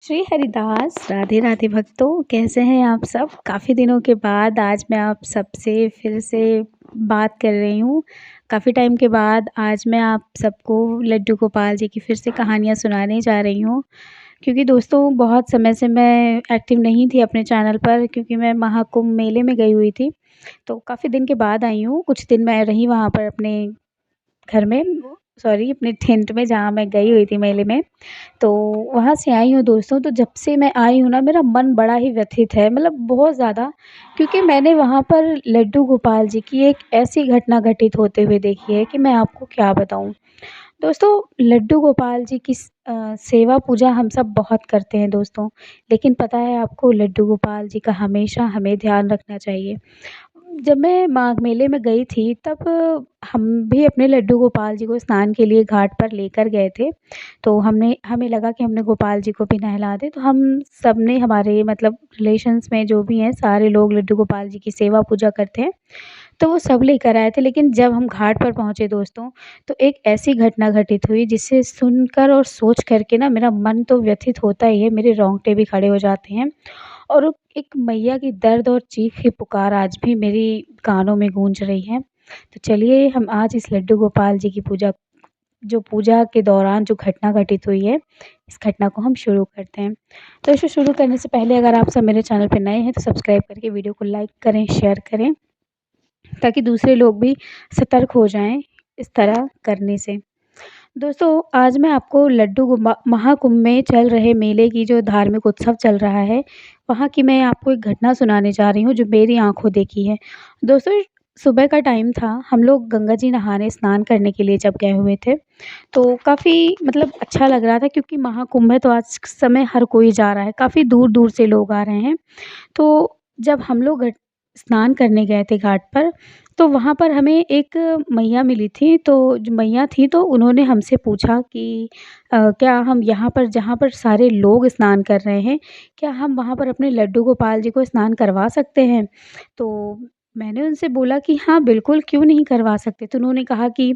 श्री हरिदास, राधे राधे भक्तों, कैसे हैं आप सब? काफ़ी दिनों के बाद आज मैं आप सबसे फिर से बात कर रही हूँ। काफ़ी टाइम के बाद आज मैं आप सबको लड्डू गोपाल जी की फिर से कहानियाँ सुनाने जा रही हूँ। क्योंकि दोस्तों बहुत समय से मैं एक्टिव नहीं थी अपने चैनल पर, क्योंकि मैं महाकुंभ मेले में गई हुई थी। तो काफ़ी दिन के बाद आई हूँ, कुछ दिन मैं रही वहाँ पर अपने घर में, सॉरी अपने टेंट में जहाँ मैं गई हुई थी मेले में। तो वहाँ से आई हूँ दोस्तों, तो जब से मैं आई हूँ ना, मेरा मन बड़ा ही व्यथित है, मतलब बहुत ज़्यादा। क्योंकि मैंने वहाँ पर लड्डू गोपाल जी की एक ऐसी घटना घटित होते हुए देखी है कि मैं आपको क्या बताऊँ। दोस्तों, लड्डू गोपाल जी की सेवा पूजा हम सब बहुत करते हैं दोस्तों, लेकिन पता है आपको, लड्डू गोपाल जी का हमेशा हमें ध्यान रखना चाहिए। जब मैं माघ मेले में गई थी, तब हम भी अपने लड्डू गोपाल जी को स्नान के लिए घाट पर लेकर गए थे। तो हमें लगा कि हमने गोपाल जी को भी नहला दें, तो हम सब ने, हमारे मतलब रिलेशंस में जो भी हैं सारे लोग लड्डू गोपाल जी की सेवा पूजा करते हैं, तो वो सब लेकर आए थे। लेकिन जब हम घाट पर पहुँचे दोस्तों, तो एक ऐसी घटना घटित हुई जिसे सुनकर और सोच कर के ना मेरा मन तो व्यथित होता ही है, मेरे रोंगटे भी खड़े हो जाते हैं। और एक मैया की दर्द और चीख की पुकार आज भी मेरी कानों में गूंज रही है। तो चलिए हम आज इस लड्डू गोपाल जी की पूजा के दौरान जो घटना घटित हुई है, इस घटना को हम शुरू करते हैं। तो इसे शुरू करने से पहले अगर आप सब मेरे चैनल पे नए हैं तो सब्सक्राइब करके वीडियो को लाइक करें, शेयर करें, ताकि दूसरे लोग भी सतर्क हो जाएँ इस तरह करने से। दोस्तों, आज मैं आपको महाकुंभ में चल रहे मेले की, जो धार्मिक उत्सव चल रहा है, वहाँ की मैं आपको एक घटना सुनाने जा रही हूँ जो मेरी आँखों देखी है। दोस्तों, सुबह का टाइम था, हम लोग गंगा जी नहाने स्नान करने के लिए जब गए हुए थे, तो काफ़ी मतलब अच्छा लग रहा था, क्योंकि महाकुंभ है तो आज के समय हर कोई जा रहा है, काफ़ी दूर-दूर से लोग आ रहे हैं। तो जब हम लोग स्नान करने गए थे घाट पर, तो वहाँ पर हमें एक मैया मिली थी। तो जो मैया थी, तो उन्होंने हमसे पूछा कि क्या हम यहाँ पर, जहाँ पर सारे लोग स्नान कर रहे हैं, क्या हम वहाँ पर अपने लड्डू गोपाल जी को स्नान करवा सकते हैं? तो मैंने उनसे बोला कि हाँ, बिल्कुल, क्यों नहीं करवा सकते। तो उन्होंने कहा कि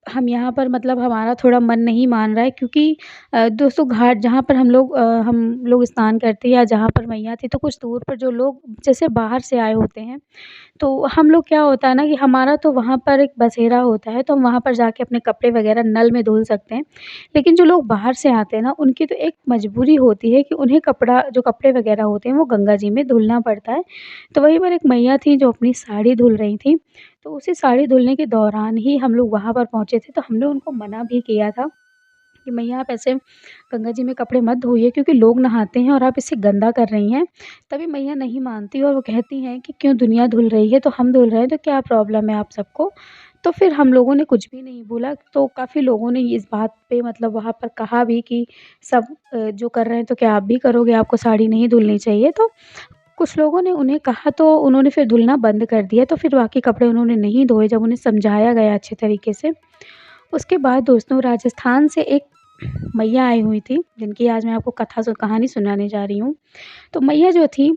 हम यहाँ पर, मतलब हमारा थोड़ा मन नहीं मान रहा है, क्योंकि दोस्तों, घाट जहाँ पर हम लोग स्नान करते हैं या जहाँ पर मैया थी, तो कुछ दूर पर जो लोग जैसे बाहर से आए होते हैं, तो हम लोग, क्या होता है ना कि हमारा तो वहाँ पर एक बसेरा होता है, तो हम वहाँ पर जाके अपने कपड़े वग़ैरह नल में धुल सकते हैं। लेकिन जो लोग बाहर से आते हैं ना, उनकी तो एक मजबूरी होती है कि उन्हें जो कपड़े वग़ैरह होते हैं वो गंगा जी में धुलना पड़ता है। तो वहीं पर एक मैया थी जो अपनी साड़ी धुल रही थीं, तो उसी साड़ी धुलने के दौरान ही हम लोग वहाँ पर पहुँचे थे। तो हमने उनको मना भी किया था कि मैया, आप ऐसे गंगा जी में कपड़े मत धोइए, क्योंकि लोग नहाते हैं और आप इसे गंदा कर रही हैं। तभी मैया नहीं मानती और वो कहती हैं कि क्यों, दुनिया धुल रही है तो हम धुल रहे हैं, तो क्या प्रॉब्लम है आप सबको? तो फिर हम लोगों ने कुछ भी नहीं बोला, तो काफ़ी लोगों ने इस बात पे, मतलब वहाँ पर कहा भी कि सब जो कर रहे हैं तो क्या आप भी करोगे? आपको साड़ी नहीं धुलनी चाहिए? तो कुछ लोगों ने उन्हें कहा, तो उन्होंने फिर धुलना बंद कर दिया, तो फिर बाकी कपड़े उन्होंने नहीं धोए जब उन्हें समझाया गया अच्छे तरीके से। उसके बाद दोस्तों, राजस्थान से एक मैया आई हुई थी, जिनकी आज मैं आपको कहानी सुनाने जा रही हूँ। तो मैया जो थी,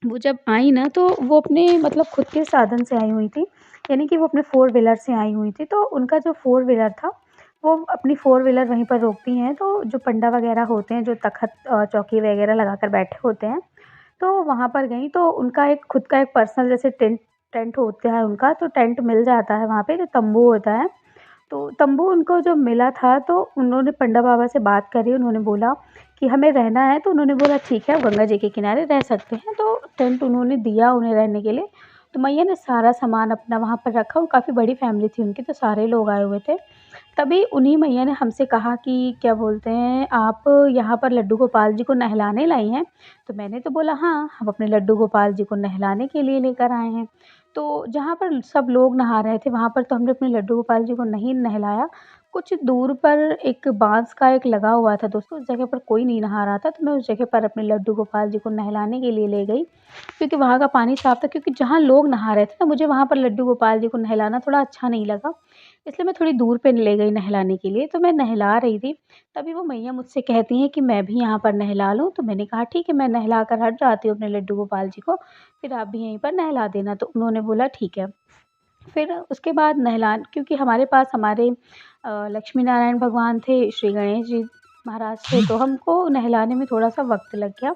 वो जब आई ना, तो वो अपने, मतलब खुद के साधन से आई हुई थी, यानी कि वो अपने फ़ोर व्हीलर से आई हुई थी। तो उनका जो फ़ोर व्हीलर था, वो अपनी फ़ोर व्हीलर वहीं पर रोकती हैं, तो जो पंडा वगैरह होते हैं, जो तख़्त चौकी वगैरह लगाकर बैठे होते हैं, तो वहाँ पर गईं, तो उनका एक खुद का एक पर्सनल जैसे टेंट टेंट होता है उनका, तो टेंट मिल जाता है वहाँ पे, जो तंबू होता है। तो तंबू उनको जो मिला था, तो उन्होंने पंडा बाबा से बात करी, उन्होंने बोला कि हमें रहना है, तो उन्होंने बोला ठीक है, गंगा जी के किनारे रह सकते हैं, तो टेंट उन्होंने दिया उन्हें रहने के लिए। तो मैया ने सारा सामान अपना वहाँ पर रखा, और काफ़ी बड़ी फैमिली थी उनकी, तो सारे लोग आए हुए थे। तभी उन्हीं मैया ने हमसे कहा कि क्या बोलते हैं, आप यहाँ पर लड्डू गोपाल जी को नहलाने लाई हैं? तो मैंने तो बोला हाँ, हम अपने लड्डू गोपाल जी को नहलाने के लिए लेकर आए हैं। तो जहाँ पर सब लोग नहा रहे थे, वहाँ पर तो हमने अपने लड्डू गोपाल जी को नहीं नहलाया। कुछ दूर पर एक बाँस का एक लगा हुआ था दोस्तों, उस जगह पर कोई नहीं नहा रहा था, तो मैं उस जगह पर अपने लड्डू गोपाल जी को नहलाने के लिए ले गई, क्योंकि वहाँ का पानी साफ़ था। क्योंकि जहाँ लोग नहा रहे थे ना, मुझे वहाँ पर लड्डू गोपाल जी को नहलाना थोड़ा अच्छा नहीं लगा, इसलिए मैं थोड़ी दूर पे ले गई नहलाने के लिए। तो मैं नहला रही थी, तभी वो मैया मुझसे कहती हैं कि मैं भी यहाँ पर नहला लूँ? तो मैंने कहा ठीक है, मैं नहला कर हट जाती हूँ अपने लड्डू गोपाल जी को, फिर आप भी यहीं पर नहला देना। तो उन्होंने बोला ठीक है। फिर उसके बाद क्योंकि हमारे पास हमारे लक्ष्मी नारायण भगवान थे, श्री गणेश जी महाराज थे, तो हमको नहलाने में थोड़ा-सा वक़्त लग गया।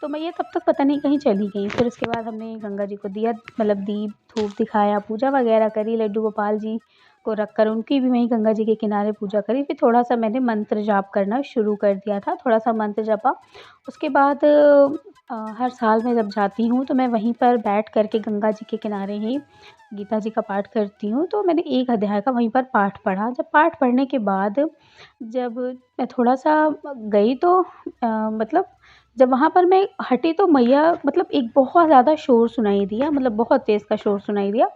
तो मैया तब तक पता नहीं कहीं चली गई। फिर उसके बाद हमने गंगा जी को दिया मतलब दीप धूप दिखाया, पूजा वगैरह करी, लड्डू गोपाल जी को रखकर उनकी भी वहीं गंगा जी के किनारे पूजा करी। फिर थोड़ा-सा मैंने मंत्र जाप करना शुरू कर दिया था, थोड़ा-सा मंत्र जपा। उसके बाद हर साल मैं जब जाती हूँ तो मैं वहीं पर बैठ कर के गंगा जी के किनारे ही गीता जी का पाठ करती हूँ। तो मैंने 1 अध्याय का वहीं पर पाठ पढ़ा। जब पाठ पढ़ने के बाद जब मैं थोड़ा-सा गई तो मतलब जब वहाँ पर मैं हटी तो मैया मतलब एक बहुत ज़्यादा शोर सुनाई दिया, मतलब बहुत तेज़ का शोर सुनाई दिया।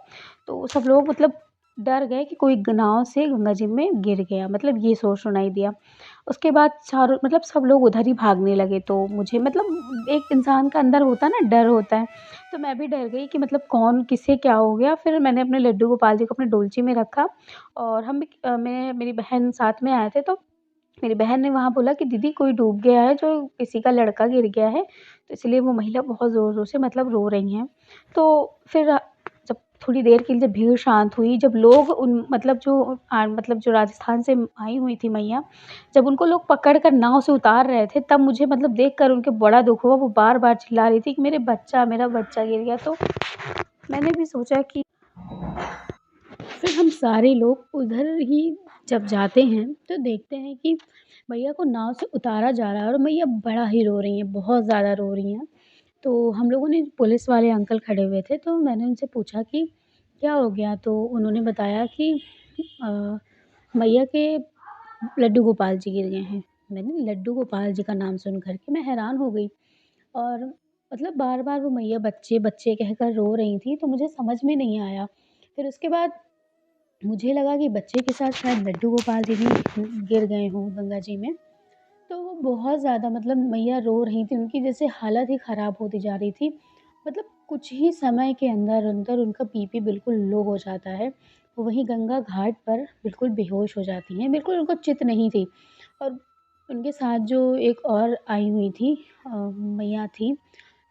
तो सब लोग मतलब डर गए कि कोई नाव से गंगा जी में गिर गया, मतलब ये शोर सुनाई दिया। उसके बाद चारों मतलब सब लोग उधर ही भागने लगे, तो मुझे मतलब एक इंसान का अंदर होता है ना, डर होता है। तो मैं भी डर गई कि मतलब कौन किसे क्या हो गया। फिर मैंने अपने लड्डू गोपाल जी को अपने डोलची में रखा और हम भी मैं मेरी बहन साथ में आए थे, तो मेरी बहन ने वहाँ बोला कि दीदी कोई डूब गया है, जो किसी का लड़का गिर गया है, तो इसलिए वो महिला बहुत ज़ोर-ज़ोर से मतलब रो रही हैं। तो फिर जब थोड़ी देर के लिए जब भीड़ शांत हुई, जब लोग उन मतलब मतलब जो राजस्थान से आई हुई थी मैया, जब उनको लोग पकड़ कर नाव से उतार रहे थे, तब मुझे मतलब देखकर उनको बड़ा दुःख हुआ। वो बार-बार चिल्ला रही थी कि मेरा बच्चा गिर गया। तो मैंने भी सोचा कि फिर हम सारे लोग उधर ही जब जाते हैं तो देखते हैं कि मैया को नाव से उतारा जा रहा है और मैया बड़ा ही रो रही हैं, बहुत ज़्यादा रो रही हैं। तो हम लोगों ने पुलिस वाले अंकल खड़े हुए थे, तो मैंने उनसे पूछा कि क्या हो गया? तो उन्होंने बताया कि अ, मैया के लड्डू गोपाल जी गिर गए हैं। मैंने लड्डू गोपाल जी का नाम सुन कर के मैं हैरान हो गई और मतलब बार-बार वो मैया बच्चे, बच्चे कहकर रो रही थी, तो मुझे समझ में नहीं आया। फिर उसके बाद मुझे लगा कि बच्चे के साथ शायद लड्डू गोपाल जी भी गिर गए हों गंगा जी में। तो वो बहुत ज़्यादा मतलब मैया रो रही थी, उनकी जैसे हालत ही ख़राब होती जा रही थी। मतलब कुछ ही समय के अंदर-अंदर उनका बीपी बिल्कुल लो हो जाता है। वो वहीं गंगा घाट पर बिल्कुल बेहोश हो जाती हैं, बिल्कुल उनको चित नहीं थी। और उनके साथ जो एक और आई हुई थी मैया थी,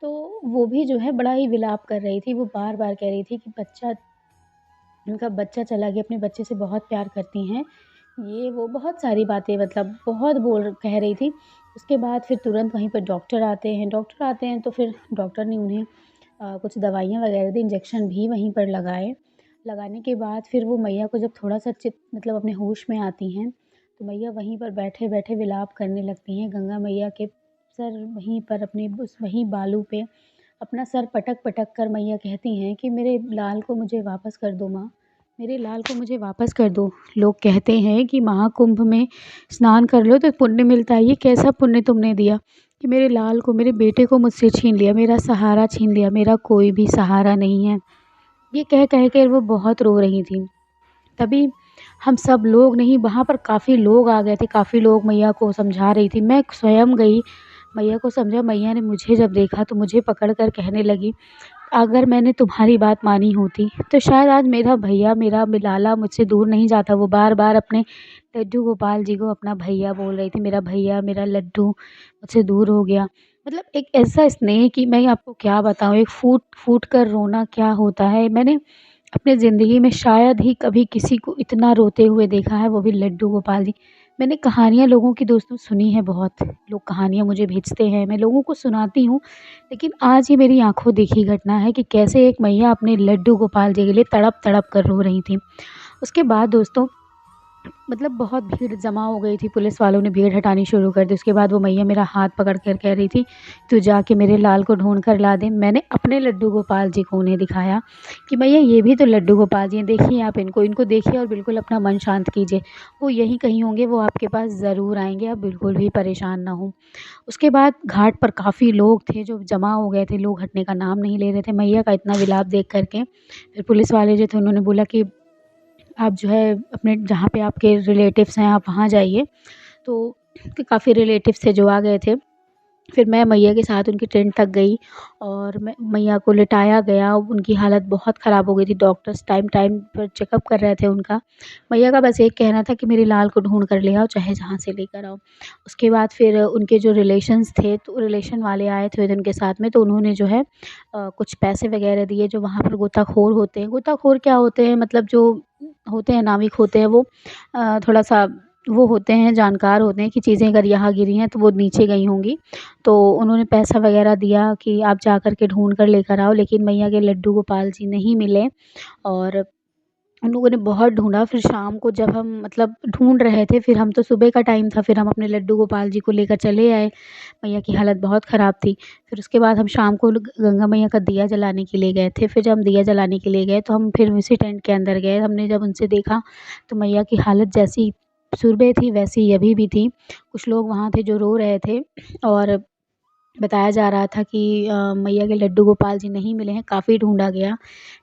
तो वो भी जो है बड़ा ही विलाप कर रही थी। वो बार-बार कह रही थी कि उनका बच्चा चला गया, अपने बच्चे से बहुत प्यार करती हैं। ये वो बहुत सारी बातें मतलब बहुत कह रही थी। उसके बाद फिर तुरंत वहीं पर डॉक्टर आते हैं तो फिर डॉक्टर ने उन्हें कुछ दवाइयाँ वगैरह दी, इंजेक्शन भी वहीं पर लगाए। लगाने के बाद फिर वो मैया को जब थोड़ा-सा मतलब अपने होश में आती हैं, तो मैया वहीं पर बैठे-बैठे विलाप करने लगती हैं। गंगा मैया के सर वहीं पर अपने उस वहीं बालू पे अपना सर पटक-पटक कर मैया कहती हैं कि मेरे लाल को मुझे वापस कर दो माँ, मेरे लाल को मुझे वापस कर दो। लोग कहते हैं कि महाकुंभ में स्नान कर लो तो पुण्य मिलता है। ये कैसा पुण्य तुमने दिया कि मेरे लाल को, मेरे बेटे को मुझसे छीन लिया, मेरा सहारा छीन लिया, मेरा कोई भी सहारा नहीं है। ये कह कर वो बहुत रो रही थीं। तभी हम सब लोग नहीं, वहाँ पर काफ़ी लोग आ गए थे, काफ़ी लोग मैया को समझा रही थी। मैं स्वयं गई, मैया को समझा। मैया ने मुझे जब देखा तो मुझे पकड़ कर कहने लगी, अगर मैंने तुम्हारी बात मानी होती तो शायद आज मेरा भैया, मेरा लाला मुझसे दूर नहीं जाता। वो बार-बार अपने लड्डू गोपाल जी को अपना भैया बोल रही थी, मेरा भैया, मेरा लड्डू मुझसे दूर हो गया। मतलब एक ऐसा स्नेह कि मैं आपको क्या बताऊँ, एक फूट-फूट कर रोना क्या होता है। मैंने अपनी ज़िंदगी में शायद ही कभी किसी को इतना रोते हुए देखा है, वो भी लड्डू गोपाल जी। मैंने कहानियाँ लोगों की दोस्तों सुनी है बहुत, लोग कहानियाँ मुझे भेजते हैं, मैं लोगों को सुनाती हूँ, लेकिन आज ये मेरी आँखों देखी घटना है कि कैसे एक मैया अपने लड्डू गोपाल जी के लिए तड़प-तड़प कर रो रही थी। उसके बाद दोस्तों मतलब बहुत भीड़ जमा हो गई थी, पुलिस वालों ने भीड़ हटानी शुरू कर दी। उसके बाद वो मैया मेरा हाथ पकड़ कर कह रही थी, "तू जाके मेरे लाल को ढूँढ कर ला दे।" मैंने अपने लड्डू गोपाल जी को उन्हें दिखाया कि मैया ये भी तो लड्डू गोपाल जी हैं, देखिए आप इनको देखिए और बिल्कुल अपना मन शांत कीजिए। वो यहीं कहीं होंगे, वो आपके पास ज़रूर आएँगे, आप बिल्कुल भी परेशान ना हों। उसके बाद घाट पर काफ़ी लोग थे जो जमा हो गए थे, लोग हटने का नाम नहीं ले रहे थे मैया का इतना विलाप देख कर के। फिर पुलिस वाले जो थे उन्होंने बोला कि आप जो है अपने जहाँ पे आपके रिलेटिव्स हैं आप वहाँ जाइए। तो काफ़ी रिलेटिव्स थे जो आ गए थे। फिर मैं मैया के साथ उनकी टेंट तक गई और मैं मैया को लिटाया गया। उनकी हालत बहुत ख़राब हो गई थी, डॉक्टर्स टाइम टाइम पर चेकअप कर रहे थे उनका। मैया का बस एक कहना था कि मेरे लाल को ढूँढ कर ले आओ, चाहे जहाँ से लेकर आओ। उसके बाद फिर उनके जो रिलेशन्स थे, तो रिलेशन वाले आए थे उनके साथ में, तो उन्होंने जो है कुछ पैसे वग़ैरह दिए। जो वहाँ पर गोताखोर होते हैं, गोताखोर क्या होते हैं मतलब जो होते हैं नाविक होते हैं वो थोड़ा-सा वो होते हैं, जानकार होते हैं कि चीज़ें अगर यहाँ गिरी हैं तो वो नीचे गई होंगी। तो उन्होंने पैसा वग़ैरह दिया कि आप जा कर के ढूँढ कर लेकर आओ, लेकिन मैया के लड्डू गोपाल जी नहीं मिले। और उन लोगों ने बहुत ढूँढा, फिर शाम को जब हम मतलब ढूँढ रहे थे, फिर हम तो सुबह का टाइम था, फिर हम अपने लड्डू गोपाल जी को लेकर चले आए। मैया की हालत बहुत ख़राब थी। फिर उसके बाद हम शाम को गंगा मैया का दिया जलाने के लिए गए थे। फिर जब हम दिया जलाने के लिए गए तो हम फिर उसी टेंट के अंदर गए। हमने जब उनसे देखा तो मैया की हालत जैसी सुबह थी वैसी ही अभी भी थी। कुछ लोग वहाँ थे जो रो रहे थे और बताया जा रहा था कि मैया के लड्डू गोपाल जी नहीं मिले हैं, काफ़ी ढूँढा गया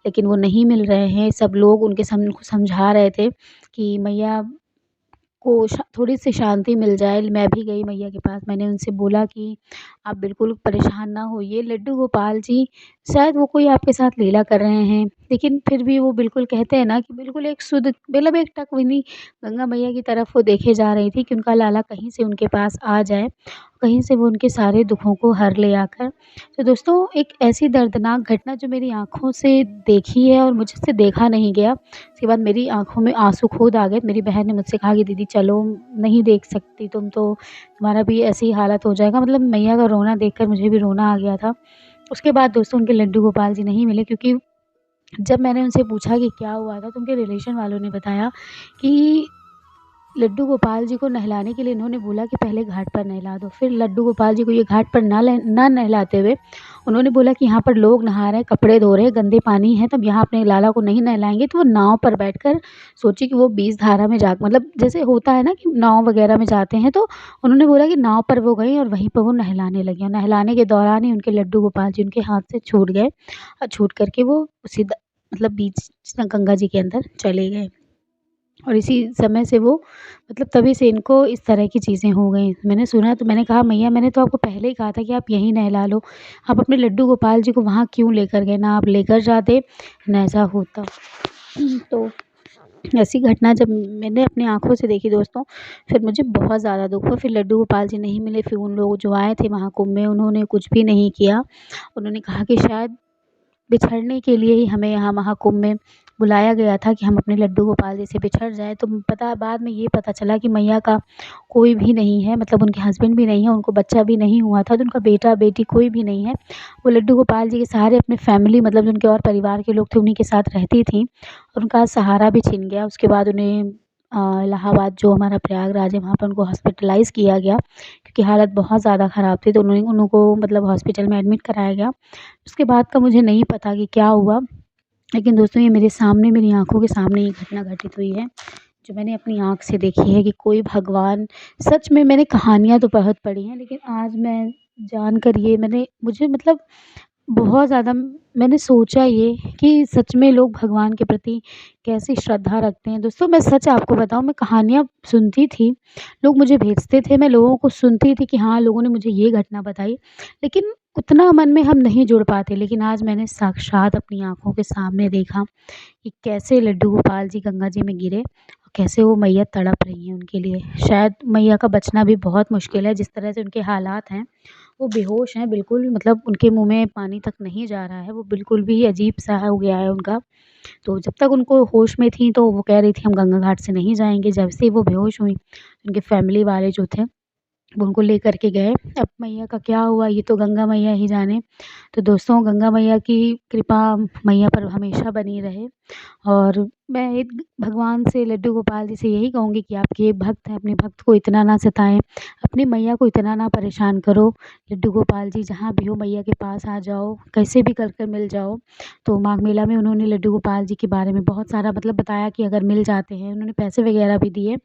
लेकिन वो नहीं मिल रहे हैं। सब लोग उनके समझा रहे थे कि मैया को थोड़ी-सी शांति मिल जाए। मैं भी गई मैया के पास, मैंने उनसे बोला कि आप बिल्कुल परेशान ना होइए, लड्डू गोपाल जी शायद वो कोई आपके साथ लीला कर रहे हैं। लेकिन फिर भी वो बिल्कुल कहते हैं ना कि बिल्कुल एक शुद्ध मतलब एक टकविनी गंगा मैया की तरफ वो देखे जा रही थी कि उनका लाला कहीं से उनके पास आ जाए, कहीं से वो उनके सारे दुखों को हर ले आकर। तो दोस्तों एक ऐसी दर्दनाक घटना जो मेरी आँखों से देखी है और मुझसे देखा नहीं गया। उसके बाद मेरी आँखों में आँसू खुद आ गए। मेरी बहन ने मुझसे कहा कि दीदी चलो, नहीं देख सकती तुम तो, तुम्हारा भी ऐसी ही हालत हो जाएगा। मतलब मैया का रोना देखकर मुझे भी रोना आ गया था। उसके बाद दोस्तों उनके लड्डू गोपाल जी नहीं मिले, क्योंकि जब मैंने उनसे पूछा कि क्या हुआ था तो उनके रिलेशन वालों ने बताया कि लड्डू गोपाल जी को नहलाने के लिए इन्होंने बोला कि पहले घाट पर नहला दो। फिर लड्डू गोपाल जी को ये घाट पर ना नहलाते हुए उन्होंने बोला कि यहाँ पर लोग नहा रहे हैं, कपड़े धो रहे हैं, गंदे पानी है, तब यहाँ अपने लाला को नहीं नहलाएँगे। तो वो नाव पर बैठकर सोचिए कि वो 20 धारा में जा मतलब जैसे होता है ना कि नाव वगैरह में जाते हैं, तो उन्होंने बोला कि नाव पर वो गईं और वहीं पर वो नहलाने लगीं और नहलाने के दौरान ही उनके लड्डू गोपाल जी उनके हाथ से छूट गए और छूट कर के वो सीधा मतलब बीच गंगा जी के अंदर चले गए। और इसी समय से वो मतलब तभी से इनको इस तरह की चीज़ें हो गई। मैंने सुना तो मैंने कहा मैया मैंने तो आपको पहले ही कहा था कि आप यहीं नहला लो। आप अपने लड्डू गोपाल जी को वहाँ क्यों लेकर गए? ना आप लेकर जाते, ना ऐसा होता। तो ऐसी घटना जब मैंने अपनी आँखों से देखी दोस्तों, फिर मुझे बहुत ज़्यादा दुःख हुआ। फिर लड्डू गोपाल जी नहीं मिले, फिर उन लोग जो आए थे महाकुंभ में उन्होंने कुछ भी नहीं किया। उन्होंने कहा कि शायद बिछड़ने के लिए ही हमें यहाँ महाकुंभ में बुलाया गया था कि हम अपने लड्डू गोपाल जी से बिछड़ जाएँ। तो पता बाद में ये पता चला कि मैया का कोई भी नहीं है, मतलब उनके हस्बैंड भी नहीं है, उनको बच्चा भी नहीं हुआ था, तो उनका बेटा-बेटी कोई भी नहीं है। वो लड्डू गोपाल जी के सहारे अपने फैमिली मतलब जो उनके और परिवार के लोग थे उन्हीं के साथ रहती थीं और उनका सहारा भी छिन गया। उसके बाद उन्हें इलाहाबाद जो हमारा प्रयागराज है वहाँ पर उनको हॉस्पिटलाइज़ किया गया, क्योंकि हालत बहुत ज़्यादा ख़राब थी, तो उनको मतलब हॉस्पिटल में एडमिट कराया गया। उसके बाद का मुझे नहीं पता कि क्या हुआ, लेकिन दोस्तों ये मेरे सामने मेरी आँखों के सामने ये घटना घटित हुई है, जो मैंने अपनी आँख से देखी है कि कोई भगवान सच में मैंने कहानियाँ तो बहुत पढ़ी हैं, लेकिन आज मैं जानकर ये मुझे मतलब बहुत ज़्यादा मैंने सोचा ये कि सच में लोग भगवान के प्रति कैसी श्रद्धा रखते हैं। दोस्तों मैं सच आपको बताऊँ, मैं कहानियाँ सुनती थी, लोग मुझे भेजते थे, मैं लोगों को सुनती थी कि हाँ, लोगों ने मुझे ये घटना बताई, लेकिन उतना मन में हम नहीं जुड़ पाते। लेकिन आज मैंने साक्षात अपनी आँखों के सामने देखा कि कैसे लड्डू गोपाल जी गंगा जी में गिरे और कैसे वो मैया तड़प रही हैं उनके लिए। शायद मैया का बचना भी बहुत मुश्किल है, जिस तरह से उनके हालात हैं, वो बेहोश हैं बिल्कुल, मतलब उनके मुँह में पानी तक नहीं जा रहा है, वो बिल्कुल भी अजीब-सा हो गया है उनका। तो जब तक उनको होश में थीं तो वो कह रही थी हम गंगा घाट से नहीं जाएँगे, जब से वो बेहोश हुईं, उनके फैमिली वाले जो थे वो उनको लेकर के गए। अब मैया का क्या हुआ ये तो गंगा मैया ही जाने। तो दोस्तों गंगा मैया की कृपा मैया पर हमेशा बनी रहे और मैं एक भगवान से लड्डू गोपाल जी से यही कहूँगी कि आपके भक्त हैं, अपने भक्त को इतना ना सताएँ, अपनी मैया को इतना ना परेशान करो। लड्डू गोपाल जी जहाँ भी हो मैया के पास आ जाओ, कैसे भी कर कर मिल जाओ। तो माघ मेला में उन्होंने लड्डू गोपाल जी के बारे में बहुत सारा मतलब बताया कि अगर मिल जाते हैं, उन्होंने पैसे वगैरह भी दिए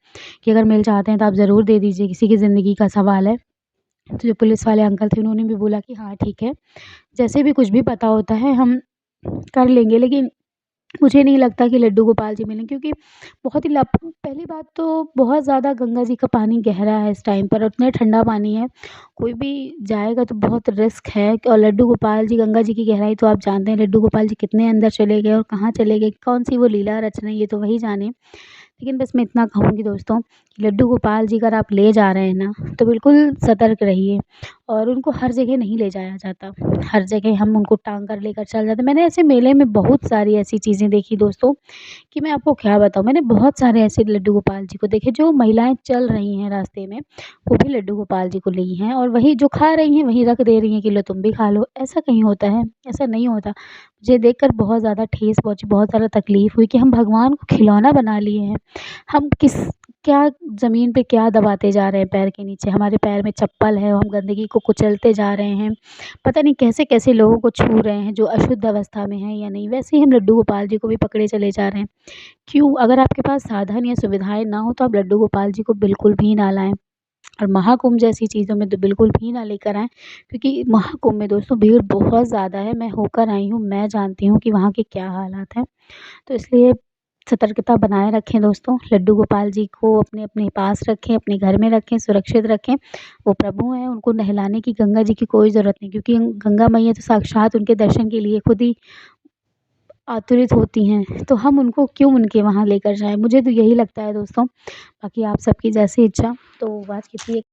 कि अगर मिल जाते हैं तो आप ज़रूर दे दीजिए, किसी की ज़िंदगी का सवाल है। तो जो पुलिस वाले अंकल थे उन्होंने भी बोला कि हाँ ठीक है, जैसे भी कुछ भी पता होता है हम कर लेंगे। लेकिन मुझे नहीं लगता कि लड्डू गोपाल जी मिलें, क्योंकि बहुत ही लप पहली बात तो बहुत ज़्यादा गंगा जी का पानी गहरा है इस टाइम पर और इतना ठंडा पानी है, कोई भी जाएगा तो बहुत रिस्क है। और लड्डू गोपाल जी गंगा जी की गहराई तो आप जानते हैं, लड्डू गोपाल जी कितने अंदर चले गए और कहाँ चले गए, कौन-सी वो लीला रच रहे हैं ये तो वही जाने। लेकिन बस मैं इतना कहूँगी दोस्तों कि लड्डू गोपाल जी अगर आप ले जा रहे हैं ना, तो बिल्कुल सतर्क रहिए और उनको हर जगह नहीं ले जाया जाता। हर जगह हम उनको टांग कर लेकर चल जाते हैं। मैंने ऐसे मेले में बहुत सारी ऐसी चीज़ें देखी दोस्तों कि मैं आपको क्या बताऊँ। मैंने बहुत सारे ऐसे लड्डू गोपाल जी को देखे जो महिलाएँ चल रही हैं रास्ते में, वो भी लड्डू गोपाल जी को ली हैं और वही जो खा रही हैं वहीं रख दे रही हैं कि लो तुम भी खा लो। ऐसा कहीं होता है? ऐसा नहीं होता। मुझे देखकर बहुत ज़्यादा ठेस पहुँची, बहुत ज़्यादा तकलीफ़ हुई कि हम भगवान को खिलौना बना लिए हैं। हम क्या ज़मीन पे क्या दबाते जा रहे हैं पैर के नीचे, हमारे पैर में चप्पल है और हम गंदगी को कुचलते जा रहे हैं। पता नहीं कैसे-कैसे लोगों को छू रहे हैं जो अशुद्ध अवस्था में हैं या नहीं। वैसे ही हम लड्डू गोपाल जी को भी पकड़े चले जा रहे हैं। क्यों? अगर आपके पास साधन या सुविधाएँ ना हो तो आप लड्डू गोपाल जी को बिल्कुल भी ना लाएँ। और महाकुंभ जैसी चीज़ों में तो बिल्कुल भी ना लेकर आएँ, क्योंकि महाकुंभ में दोस्तों भीड़ बहुत ज़्यादा है। मैं होकर आई हूँ, मैं जानती हूँ कि वहाँ के क्या हालात हैं। तो इसलिए सतर्कता बनाए रखें दोस्तों। लड्डू गोपाल जी को अपने-अपने पास रखें, अपने घर में रखें, सुरक्षित रखें। वो प्रभु हैं, उनको नहलाने की गंगा जी की कोई ज़रूरत नहीं, क्योंकि गंगा मैया तो साक्षात उनके दर्शन के लिए खुद ही आतुरित होती हैं। तो हम उनको क्यों उनके वहाँ लेकर जाएँ? मुझे तो यही लगता है दोस्तों। बाकी आप सबकी जैसी इच्छा। तो बात ये थी